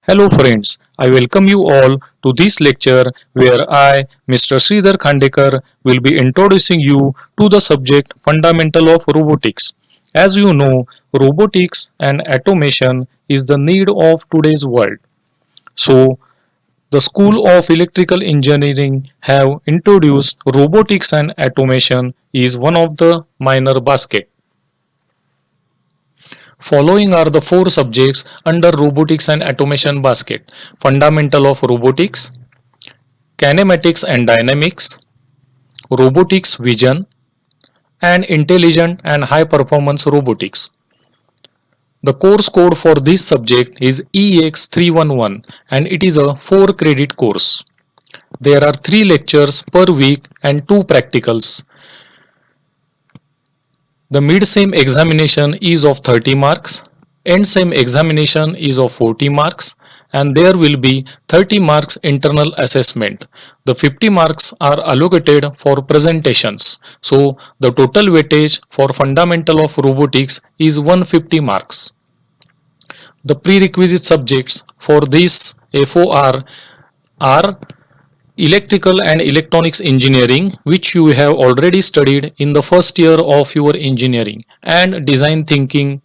Hello friends, I welcome you all to this lecture where I, Mr. Sridhar Khandekar, will be introducing you to the subject Fundamental of Robotics. As you know, robotics and automation is the need of today's world. So, the School of Electrical Engineering have introduced robotics and automation is one of the minor basket. Following are the four subjects under robotics and automation basket. Fundamental of robotics, kinematics and dynamics, robotics vision, and intelligent and high performance robotics. The course code for this subject is EX311 and it is a 4 credit course. There are 3 lectures per week and 2 practicals. The mid-sem examination is of 30 marks, end-sem examination is of 40 marks, and there will be 30 marks internal assessment. The 50 marks are allocated for presentations. So the total weightage for fundamental of robotics is 150 marks. The prerequisite subjects for this FOR are electrical and electronics engineering, which you have already studied in the first year of your engineering, and design thinking.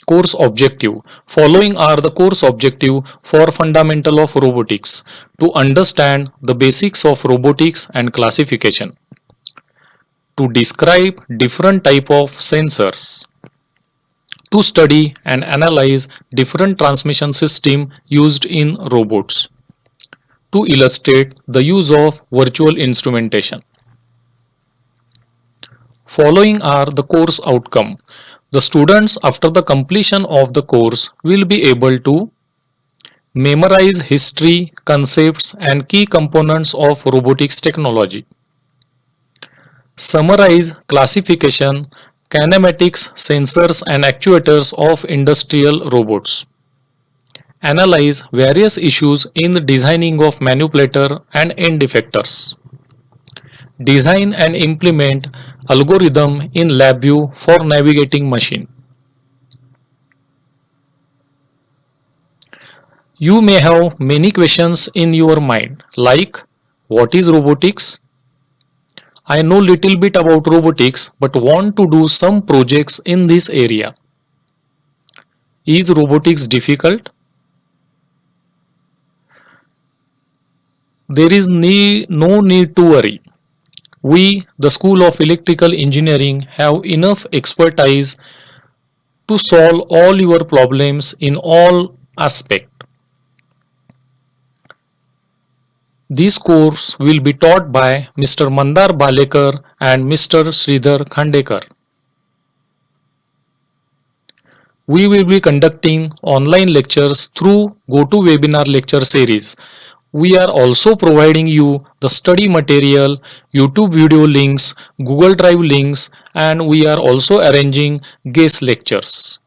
Course objective. Following are the course objective for fundamental of robotics: to understand the basics of robotics and classification, to describe different type of sensors, to study and analyze different transmission system used in robots, to illustrate the use of virtual instrumentation. Following are the course outcome. The students after the completion of the course will be able to memorize history, concepts and key components of robotics technology, summarize classification, kinematics, sensors and actuators of industrial robots, analyze various issues in the designing of manipulator and end effectors, design and implement algorithm in LabVIEW for navigating machine. You may have many questions in your mind like what is robotics? I know little bit about robotics but want to do some projects in this area. Is robotics difficult? There is no need to worry. We, the School of Electrical Engineering, have enough expertise to solve all your problems in all aspects. This course will be taught by Mr. Mandar Balekar and Mr. Sridhar Khandekar. We will be conducting online lectures through GoToWebinar lecture series. We are also providing you the study material, YouTube video links, Google Drive links, and we are also arranging guest lectures.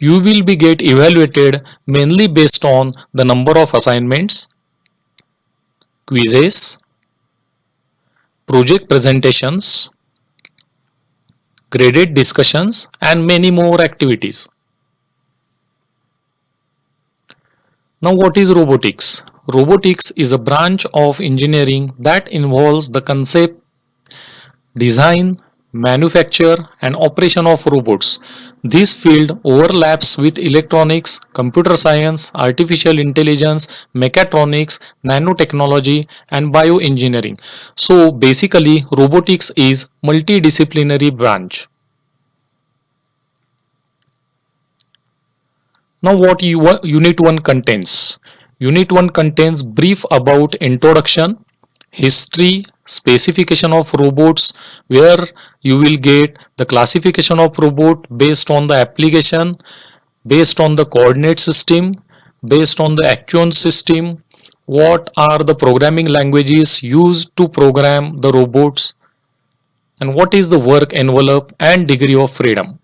You will be get evaluated mainly based on the number of assignments, quizzes, project presentations, graded discussions and many more activities. Now what is robotics? Robotics is a branch of engineering that involves the concept, design, manufacture and operation of robots. This field overlaps with electronics, computer science, artificial intelligence, mechatronics, nanotechnology and bioengineering. So basically robotics is multidisciplinary branch. Now what Unit 1 contains? Unit 1 contains brief about introduction, history, specification of robots, where you will get the classification of robot based on the application, based on the coordinate system, based on the actuation system, what are the programming languages used to program the robots, and what is the work envelope and degree of freedom.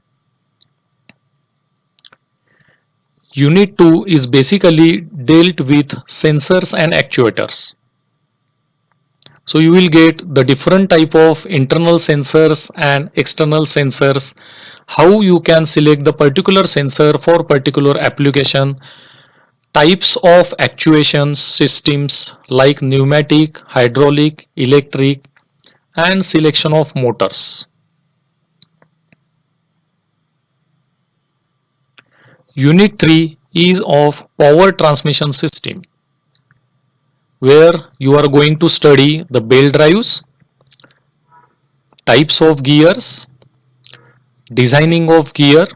Unit 2 is basically dealt with sensors and actuators. So you will get the different type of internal sensors and external sensors, how you can select the particular sensor for particular application, types of actuation systems like pneumatic, hydraulic, electric, and selection of motors. Unit 3 is of power transmission system, where you are going to study the belt drives, types of gears, designing of gear,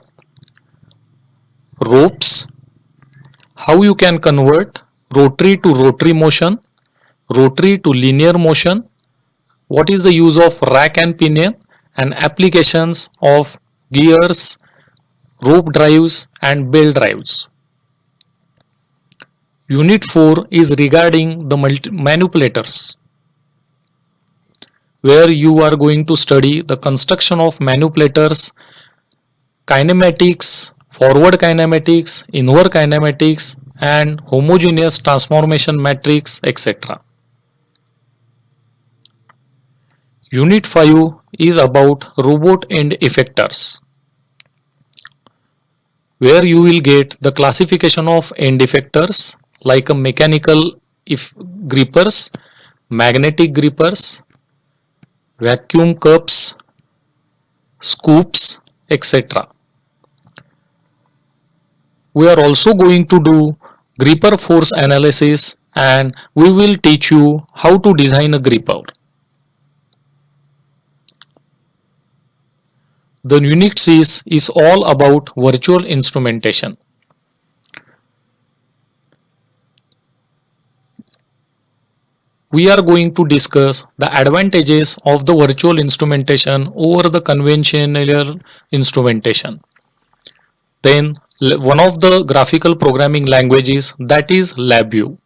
ropes, how you can convert rotary to rotary motion, rotary to linear motion, what is the use of rack and pinion, and applications of gears, rope drives and belt drives. Unit 4 is regarding the manipulators, where you are going to study the construction of manipulators, kinematics, forward kinematics, inward kinematics, and homogeneous transformation matrix, etc. Unit 5 is about robot end effectors, where you will get the classification of end effectors like a mechanical grippers, magnetic grippers, vacuum cups, scoops, etc. We are also going to do gripper force analysis, and we will teach you how to design a gripper. The Unit 6 is all about virtual instrumentation. We are going to discuss the advantages of the virtual instrumentation over the conventional instrumentation. Then one of the graphical programming languages, that is LabVIEW,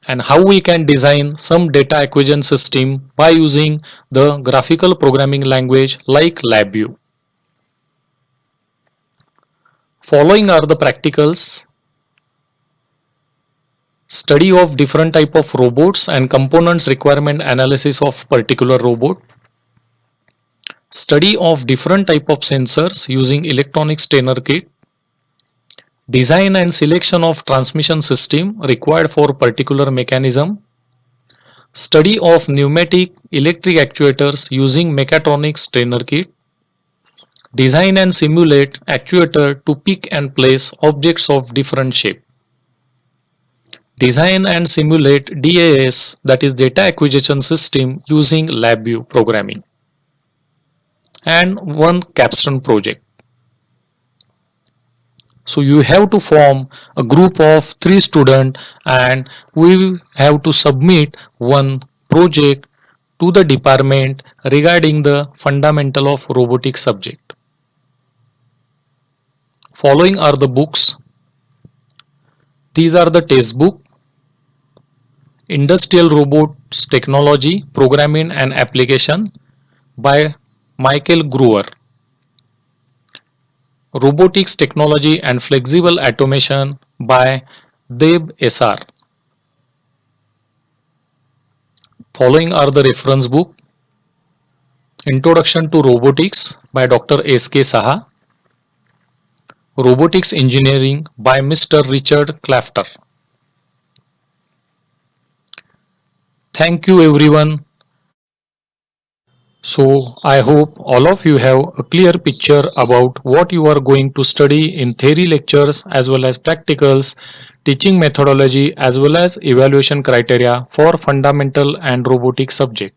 and how we can design some data acquisition system by using the graphical programming language like LabVIEW. Following are the practicals: study of different type of robots and components requirement analysis of particular robot, study of different type of sensors using electronic strainer kit, design and selection of transmission system required for particular mechanism, study of pneumatic electric actuators using mechatronics strainer kit, design and simulate actuator to pick and place objects of different shape, design and simulate DAS, that is data acquisition system, using LabVIEW programming, and one capstone project. So you have to form a group of 3 students, and we have to submit one project to the department regarding the fundamental of robotics subject. Following are the books. These are the textbook: Industrial Robots Technology, Programming and Application by Michael Gruer, Robotics Technology and Flexible Automation by Deb SR. Following are the reference book: Introduction to Robotics by Dr. S.K. Saha, Robotics Engineering by Mr. Richard Clafter. Thank you everyone. So I hope all of you have a clear picture about what you are going to study in theory lectures as well as practicals, teaching methodology as well as evaluation criteria for fundamental and robotics subject.